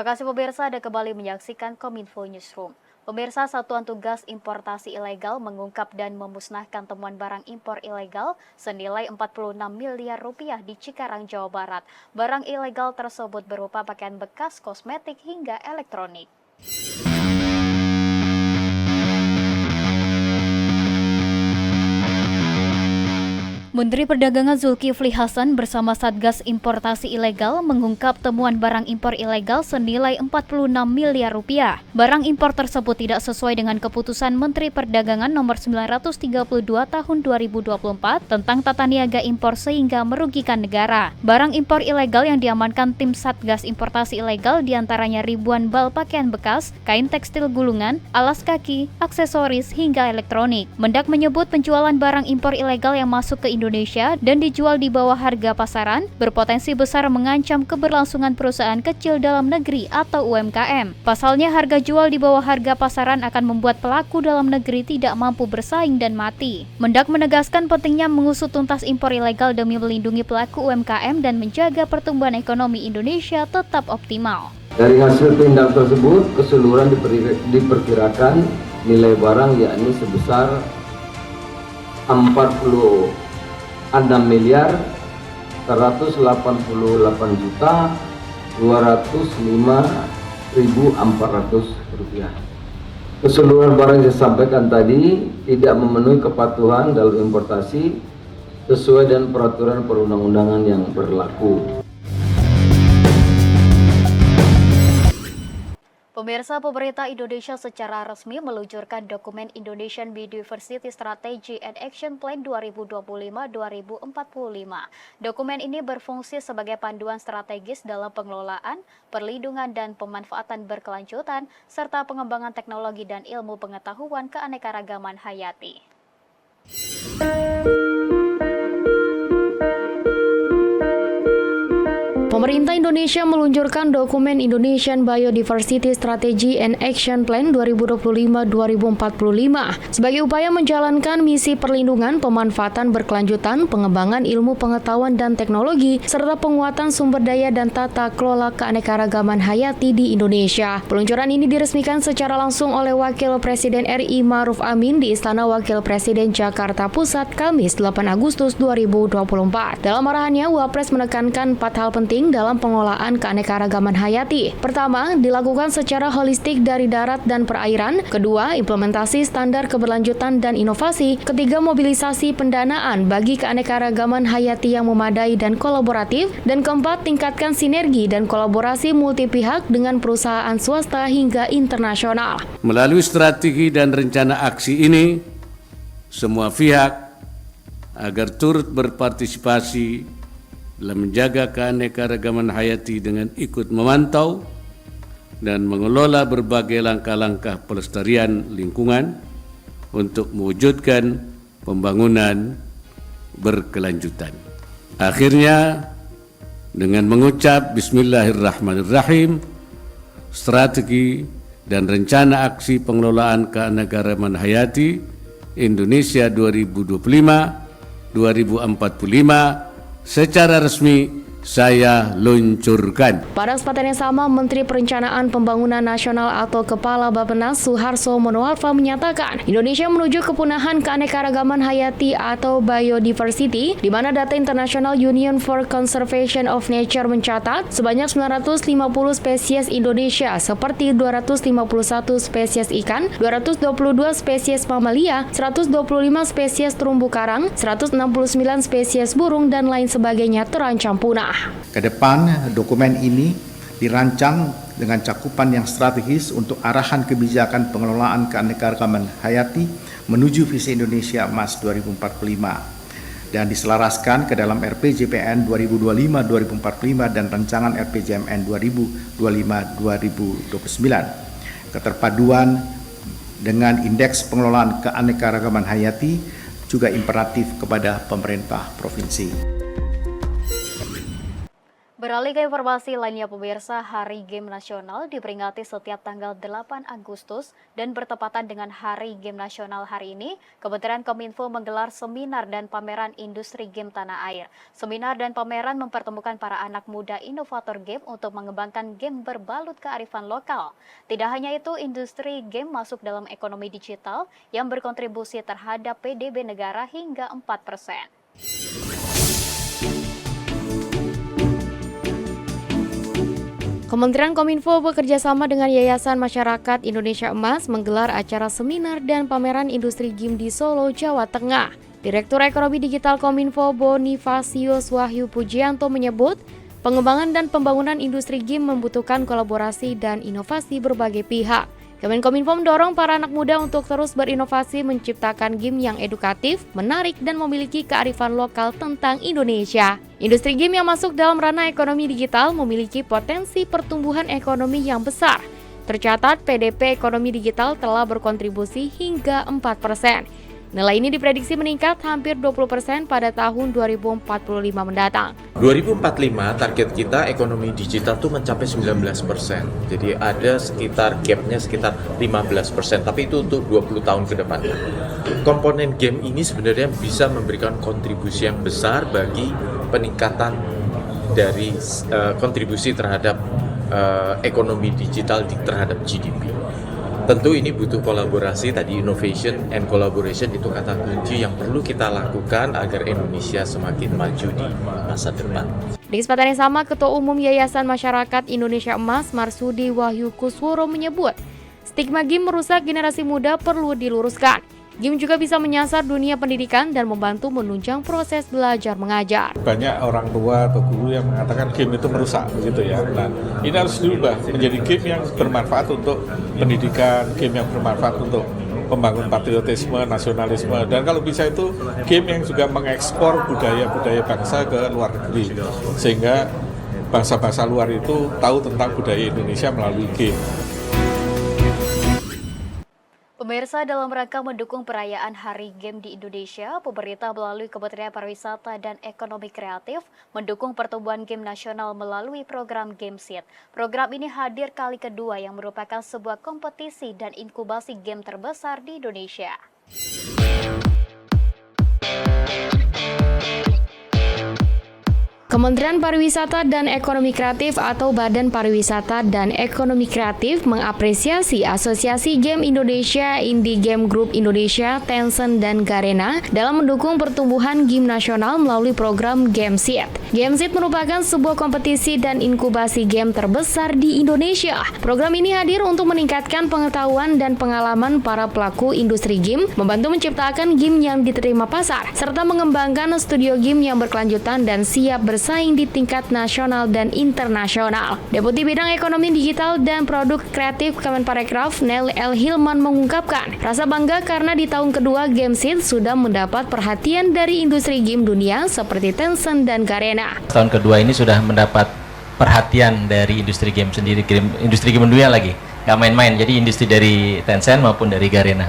Terima kasih pemirsa, Anda kembali menyaksikan Kominfo Newsroom. Pemirsa, Satuan Tugas Importasi Ilegal mengungkap dan memusnahkan temuan barang impor ilegal senilai 46 miliar rupiah di Cikarang, Jawa Barat. Barang ilegal tersebut berupa pakaian bekas, kosmetik, hingga elektronik. Menteri Perdagangan Zulkifli Hasan bersama Satgas Importasi Ilegal mengungkap temuan barang impor ilegal senilai 46 miliar rupiah. Barang impor tersebut tidak sesuai dengan keputusan Menteri Perdagangan nomor 932 tahun 2024 tentang tata niaga impor sehingga merugikan negara. Barang impor ilegal yang diamankan tim Satgas Importasi Ilegal diantaranya ribuan bal pakaian bekas, kain tekstil gulungan, alas kaki, aksesoris, hingga elektronik. Mendak menyebut penjualan barang impor ilegal yang masuk ke Indonesia dan dijual di bawah harga pasaran berpotensi besar mengancam keberlangsungan perusahaan kecil dalam negeri atau UMKM. Pasalnya, harga jual di bawah harga pasaran akan membuat pelaku dalam negeri tidak mampu bersaing dan mati. Mendak menegaskan pentingnya mengusut tuntas impor ilegal demi melindungi pelaku UMKM dan menjaga pertumbuhan ekonomi Indonesia tetap optimal. Dari hasil tindak tersebut, keseluruhan diperkirakan nilai barang yakni sebesar 46 miliar 188 juta 205.400 rupiah. Keseluruhan barang yang saya sampaikan tadi tidak memenuhi kepatuhan dalam importasi sesuai dengan peraturan perundang-undangan yang berlaku. Pemirsa, pemerintah Indonesia secara resmi meluncurkan dokumen Indonesian Biodiversity Strategy and Action Plan 2025-2045. Dokumen ini berfungsi sebagai panduan strategis dalam pengelolaan, perlindungan dan pemanfaatan berkelanjutan, serta pengembangan teknologi dan ilmu pengetahuan keanekaragaman hayati. Pemerintah Indonesia meluncurkan dokumen Indonesian Biodiversity Strategy and Action Plan 2025-2045 sebagai upaya menjalankan misi perlindungan, pemanfaatan berkelanjutan, pengembangan ilmu pengetahuan dan teknologi, serta penguatan sumber daya dan tata kelola keanekaragaman hayati di Indonesia. Peluncuran ini diresmikan secara langsung oleh Wakil Presiden RI Ma'ruf Amin di Istana Wakil Presiden Jakarta Pusat, Kamis 8 Agustus 2024. Dalam arahannya, Wapres menekankan 4 hal penting dalam pengelolaan keanekaragaman hayati. Pertama, dilakukan secara holistik dari darat dan perairan. Kedua, implementasi standar keberlanjutan dan inovasi. Ketiga, mobilisasi pendanaan bagi keanekaragaman hayati yang memadai dan kolaboratif. Dan keempat, tingkatkan sinergi dan kolaborasi multi pihak dengan perusahaan swasta hingga internasional. Melalui strategi dan rencana aksi ini, semua pihak agar turut berpartisipasi dalam menjaga keanekaragaman hayati dengan ikut memantau dan mengelola berbagai langkah-langkah pelestarian lingkungan untuk mewujudkan pembangunan berkelanjutan. Akhirnya, dengan mengucap Bismillahirrahmanirrahim, strategi dan rencana aksi pengelolaan keanekaragaman hayati Indonesia 2025-2045 secara resmi saya luncurkan. Pada kesempatan yang sama, Menteri Perencanaan Pembangunan Nasional atau Kepala Bappenas Suharto Monoarfa menyatakan Indonesia menuju kepunahan keanekaragaman hayati atau biodiversity, di mana data International Union for Conservation of Nature mencatat sebanyak 950 spesies Indonesia seperti 251 spesies ikan, 222 spesies mamalia, 125 spesies terumbu karang, 169 spesies burung dan lain sebagainya terancam punah. Ke depan, dokumen ini dirancang dengan cakupan yang strategis untuk arahan kebijakan pengelolaan keanekaragaman hayati menuju visi Indonesia Emas 2045 dan diselaraskan ke dalam RPJMN 2025-2045 dan rancangan RPJMN 2025-2029. Keterpaduan dengan indeks pengelolaan keanekaragaman hayati juga imperatif kepada pemerintah provinsi. Beralih ke informasi lainnya, pemirsa, Hari Game Nasional diperingati setiap tanggal 8 Agustus dan bertepatan dengan Hari Game Nasional hari ini, Kementerian Kominfo menggelar seminar dan pameran industri game tanah air. Seminar dan pameran mempertemukan para anak muda inovator game untuk mengembangkan game berbalut kearifan lokal. Tidak hanya itu, industri game masuk dalam ekonomi digital yang berkontribusi terhadap PDB negara hingga 4%. Kementerian Kominfo bekerjasama dengan Yayasan Masyarakat Indonesia Emas menggelar acara seminar dan pameran industri game di Solo, Jawa Tengah. Direktur Ekonomi Digital Kominfo Bonifasius Wahyu Pujianto menyebut, pengembangan dan pembangunan industri game membutuhkan kolaborasi dan inovasi berbagai pihak. Kemenkominfo mendorong para anak muda untuk terus berinovasi menciptakan game yang edukatif, menarik, dan memiliki kearifan lokal tentang Indonesia. Industri game yang masuk dalam ranah ekonomi digital memiliki potensi pertumbuhan ekonomi yang besar. Tercatat PDB ekonomi digital telah berkontribusi hingga 4%. Nilai ini diprediksi meningkat hampir 20% pada tahun 2045 mendatang. 2045 target kita ekonomi digital tuh mencapai 19%. Jadi ada gapnya sekitar 15%, tapi itu untuk 20 tahun ke depan. Komponen game ini sebenarnya bisa memberikan kontribusi yang besar bagi peningkatan dari kontribusi terhadap ekonomi digital terhadap GDP. Tentu ini butuh kolaborasi, tadi innovation and collaboration itu kata kunci yang perlu kita lakukan agar Indonesia semakin maju di masa depan. Di kesempatan yang sama, Ketua Umum Yayasan Masyarakat Indonesia Emas Marsudi Wahyu Kusworo menyebut, stigma game merusak generasi muda perlu diluruskan. Game juga bisa menyasar dunia pendidikan dan membantu menunjang proses belajar mengajar. Banyak orang tua atau guru yang mengatakan game itu merusak, begitu ya. Nah, ini harus diubah menjadi game yang bermanfaat untuk pendidikan, game yang bermanfaat untuk membangun patriotisme, nasionalisme, dan kalau bisa itu game yang juga mengekspor budaya-budaya bangsa ke luar negeri, sehingga bangsa-bangsa luar itu tahu tentang budaya Indonesia melalui game. Pemirsa, dalam rangka mendukung perayaan Hari Game di Indonesia, pemerintah melalui Kementerian Pariwisata dan Ekonomi Kreatif mendukung pertumbuhan game nasional melalui program Gamesit. Program ini hadir kali kedua yang merupakan sebuah kompetisi dan inkubasi game terbesar di Indonesia. Kementerian Pariwisata dan Ekonomi Kreatif atau Badan Pariwisata dan Ekonomi Kreatif mengapresiasi Asosiasi Game Indonesia, Indie Game Group Indonesia, Tencent, dan Garena dalam mendukung pertumbuhan game nasional melalui program Gamesit. Gamesit merupakan sebuah kompetisi dan inkubasi game terbesar di Indonesia. Program ini hadir untuk meningkatkan pengetahuan dan pengalaman para pelaku industri game, membantu menciptakan game yang diterima pasar, serta mengembangkan studio game yang berkelanjutan dan siap bersaing di tingkat nasional dan internasional. Deputi Bidang Ekonomi Digital dan Produk Kreatif Kemenparekraf Nelly L. Hilman mengungkapkan rasa bangga karena di tahun kedua Gamesit sudah mendapat perhatian dari industri game dunia seperti Tencent dan Garena. Tahun kedua ini sudah mendapat perhatian dari industri game sendiri, industri game dunia lagi, nggak main-main. Jadi industri dari Tencent maupun dari Garena,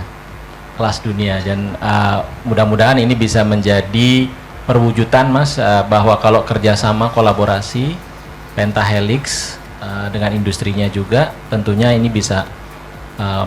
kelas dunia, dan mudah-mudahan ini bisa menjadi perwujudan, Mas, bahwa kalau kerjasama kolaborasi Pentahelix dengan industrinya juga, tentunya ini bisa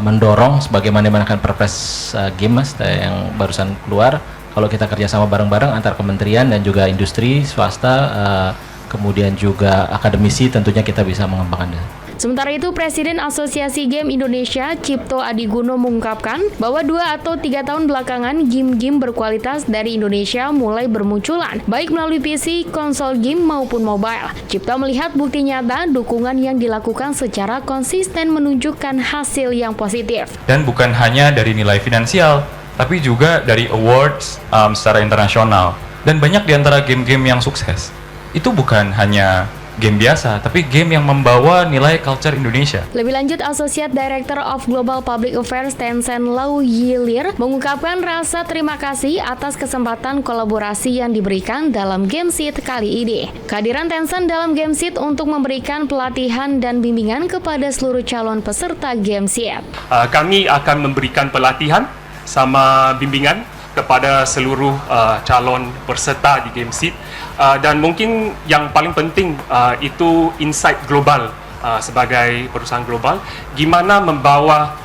mendorong sebagaimana dimanfaatkan Perpres game, Mas, yang barusan keluar. Kalau kita kerjasama bareng-bareng antar kementerian dan juga industri swasta, kemudian juga akademisi, tentunya kita bisa mengembangkan. Sementara itu, Presiden Asosiasi Game Indonesia, Cipto Adiguno, mengungkapkan bahwa 2 atau 3 tahun belakangan game-game berkualitas dari Indonesia mulai bermunculan, baik melalui PC, konsol game, maupun mobile. Cipto melihat bukti nyata dukungan yang dilakukan secara konsisten menunjukkan hasil yang positif. Dan bukan hanya dari nilai finansial, tapi juga dari awards secara internasional. Dan banyak di antara game-game yang sukses, itu bukan hanya game biasa, tapi game yang membawa nilai culture Indonesia. Lebih lanjut, Associate Director of Global Public Affairs Tencent Lau Yilir mengungkapkan rasa terima kasih atas kesempatan kolaborasi yang diberikan dalam Gamesit kali ini. Kehadiran Tencent dalam Gamesit untuk memberikan pelatihan dan bimbingan kepada seluruh calon peserta Gamesit. Kami akan memberikan pelatihan sama bimbingan kepada seluruh calon peserta di Game Seed, dan mungkin yang paling penting itu insight global sebagai perusahaan global, gimana membawa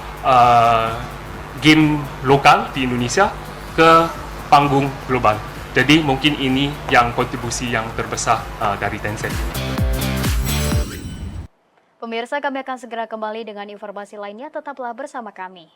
game lokal di Indonesia ke panggung global. Jadi mungkin ini yang kontribusi yang terbesar dari Tencent. Pemirsa, kami akan segera kembali dengan informasi lainnya. Tetaplah bersama kami.